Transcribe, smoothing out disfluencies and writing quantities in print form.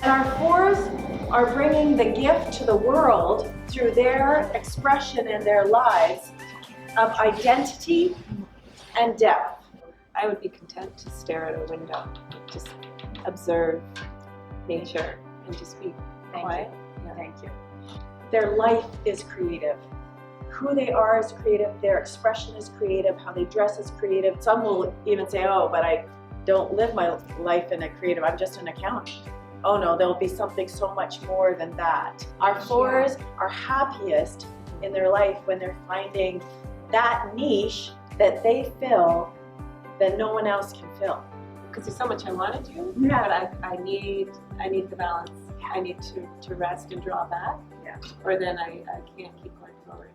And our fours are bringing the gift to the world through their expression in their lives of identity and depth. I would be content to stare at a window, just observe nature and just be quiet. Yeah. Thank you. Their life is creative. Who they are is creative, their expression is creative, how they dress is creative. Some will even say, oh, but I don't live my life in a creative, I'm just an accountant. Oh no, there'll be something so much more than that. Our fours are happiest in their life when they're finding that niche that they fill that no one else can fill. Because there's so much I want to do, Yeah. but I need the balance. I need to rest and draw back, or then I can't keep going forward.